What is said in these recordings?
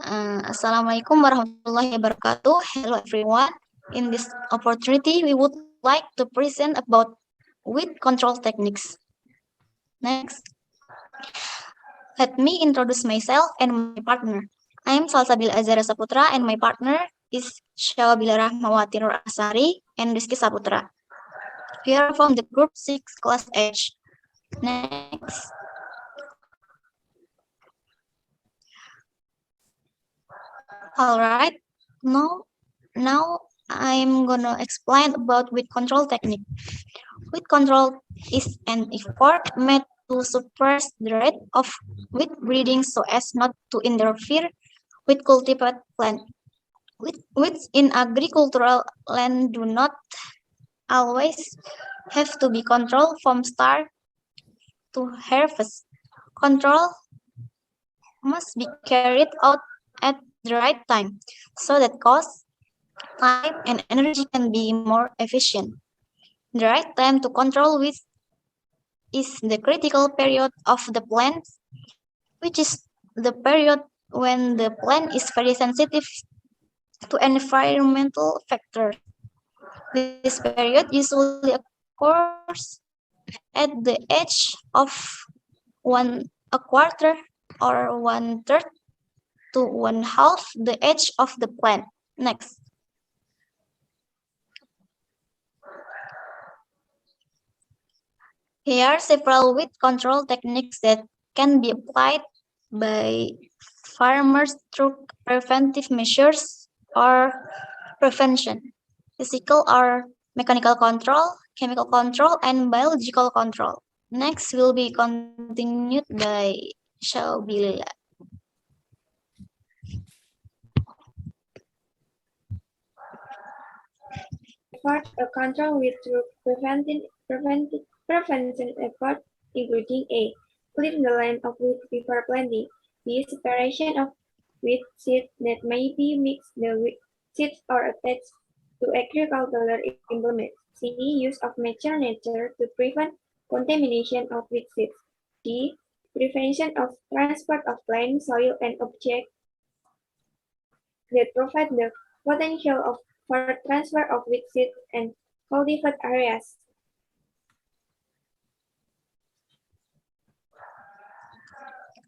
Assalamualaikum warahmatullahi wabarakatuh. Hello everyone. In this opportunity, we would like to present about weed control techniques. Next, let me introduce myself and my partner. I am Salsabila Azara Saputra and my partner is Syawabila Rahmawati Nur Asari and Rizky Saputra. We are from the group 6 class H. Next. Alright, now I'm gonna explain about weed control technique. Weed control is an effort made to suppress the rate of weed breeding so as not to interfere with cultivated plant. Weeds in agricultural land do not always have to be controlled from start to harvest. Control must be carried out at the right time so that cost, time, and energy can be more efficient. The right time to control weeds is the critical period of the plant, which is the period when the plant is very sensitive to environmental factors. This period usually occurs at the age of a quarter or 1/3 to 1/2 the age of the plant. Next. Here are several weed control techniques that can be applied by farmers through preventive measures or prevention, physical or mechanical control, chemical control, and biological control. Next will be continued by Shaubila. Effort control with through prevention effort, including A. Clear the land of wheat before planting. B. Separation of wheat seeds that may be mixed the wheat seeds or attached to agricultural implements. C. Use of nature to prevent contamination of wheat seeds. D. Prevention of transport of plant, soil, and objects that provide the potential for transfer of wheat seeds and cultivated areas.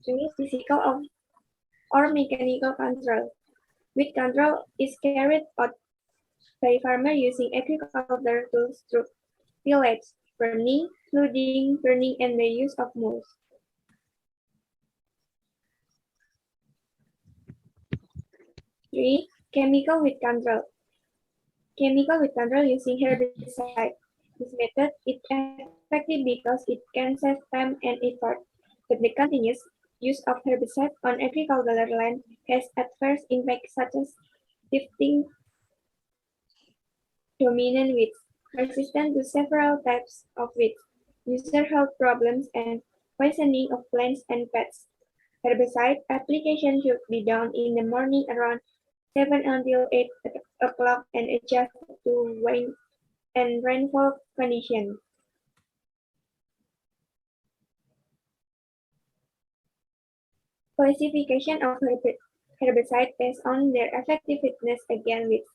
Three, physical or mechanical control. Weed control is carried out by farmers using agricultural tools through tillage, pruning, flooding, pruning, and the use of mulch. Three, chemical weed control. Chemical weed control using herbicide. This method is effective because it can save time and effort, but the continuous use of herbicide on agricultural land has adverse impacts such as shifting dominant weeds, resistant to several types of weeds, user health problems, and poisoning of plants and pets. Herbicide application should be done in the morning around 7 until 8 o'clock and adjust to wind and rainfall conditions. Classification of herbicide based on their effectiveness against weeds.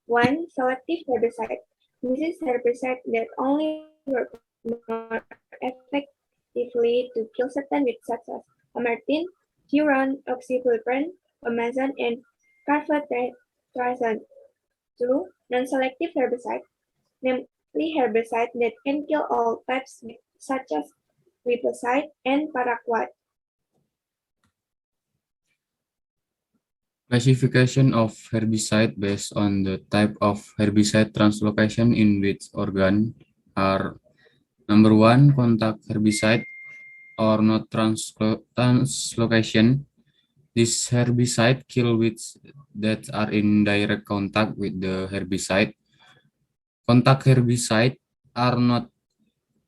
1. Selective herbicide. This is herbicide that only work more effectively to kill certain weeds such as amartine, furon, oxyflurane, amazon, and carbendazole. 2. Non-selective herbicide, namely herbicide that can kill all types such as glyphosate and paraquat. Classification of herbicide based on the type of herbicide translocation in weed organ are: number 1, contact herbicide or not translocation. This herbicide kill weeds that are in direct contact with the herbicide. Contact herbicide are not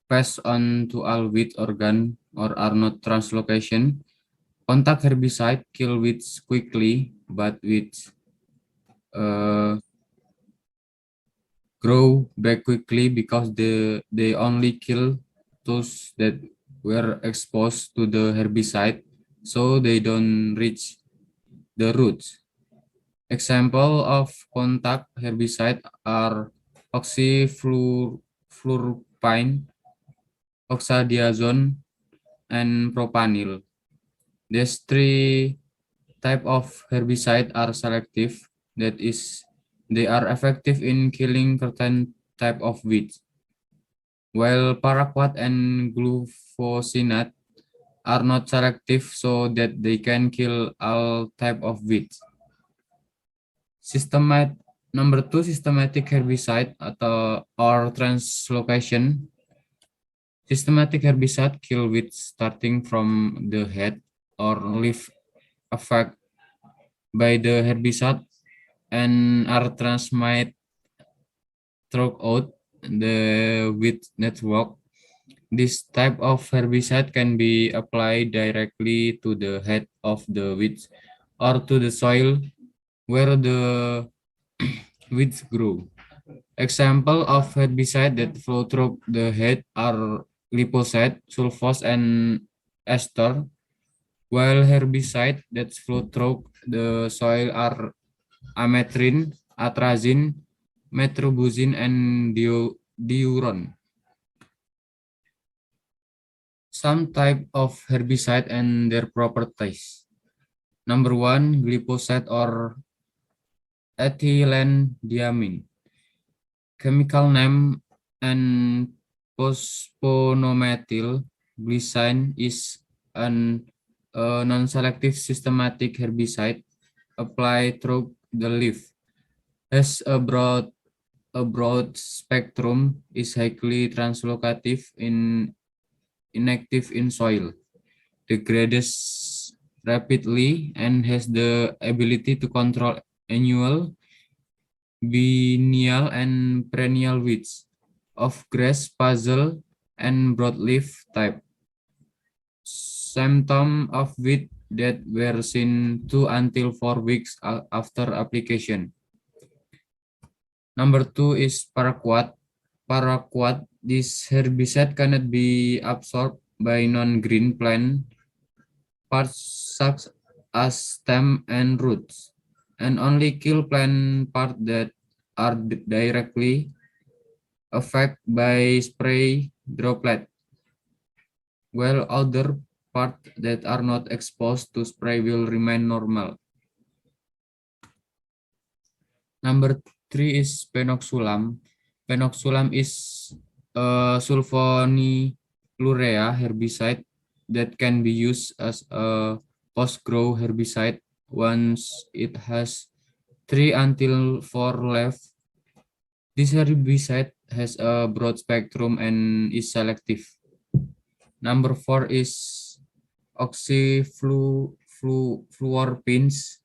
passed on to all weed organ or are not translocation. Contact herbicide kill weeds quickly, but weeds grow back quickly because they only kill those that were exposed to the herbicide, so they don't reach the roots. Example of contact herbicide are oxyfluorpine, oxadiazone, and propanil. These three type of herbicide are selective, that is, they are effective in killing certain type of weeds, while paraquat and glufosinate are not selective so that they can kill all type of weeds. Number two, systematic herbicide atau or translocation. Systematic herbicide kill weeds starting from the head or leaf affected by the herbicide and are transmitted throughout the weed network. This type of herbicide can be applied directly to the head of the weeds or to the soil where the weeds grow. Example of herbicide that flow through the head are glyphosate, sulfose, and ester, while herbicide that flow through the soil are ametrine, atrazine, metribuzin, and diuron. Some type of herbicide and their properties. Number one, glyphosate or ethylenediamine. Chemical name and phosphonomethyl glycine is an non-selective systematic herbicide applied through the leaf. Has a broad spectrum, is highly translocative in inactive in soil, degrades rapidly, and has the ability to control annual, biennial, and perennial weeds of grass, puzzle, and broadleaf type. Symptom of weed that were seen 2 until 4 weeks after application. Number two is paraquat. Paraquat, this herbicide cannot be absorbed by non-green plant parts such as stem and roots, and only kill plant parts that are directly affected by spray droplet, while other parts that are not exposed to spray will remain normal. Number three is penoxulam. Penoxulam is a sulfonylurea herbicide that can be used as a post-grow herbicide once it has 3 until 4 left. This herbicide has a broad spectrum and is selective. Number four is oxyfluorpines.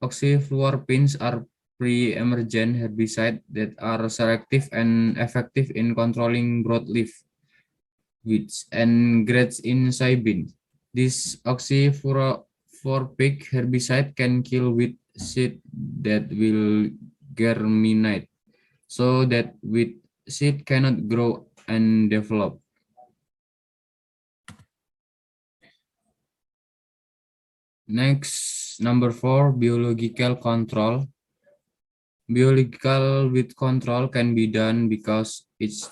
Oxyfluorpines are pre-emergent herbicides that are selective and effective in controlling broadleaf weeds and grades in soybean. This oxyfluorpig herbicide can kill weed seed that will germinate, so that weed seed cannot grow and develop. Next, number four, biological control. Biological weed control can be done because each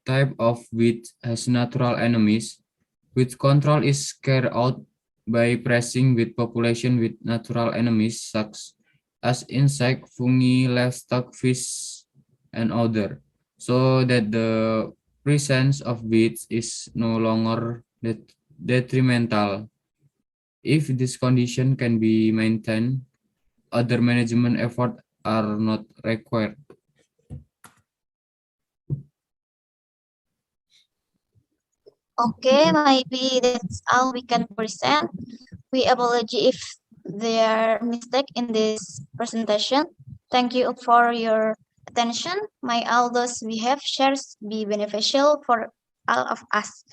type of weed has natural enemies. Weed control is carried out by pressing weed population with natural enemies such as insect, fungi, livestock, fish, and other, so that the presence of weeds is no longer detrimental. If this condition can be maintained, other management efforts are not required. Okay, maybe that's all we can present. We apologize if there are mistake in this presentation. Thank you for your attention. May all those we have shared be beneficial for all of us.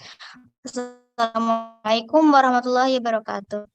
Assalamualaikum warahmatullahi wabarakatuh.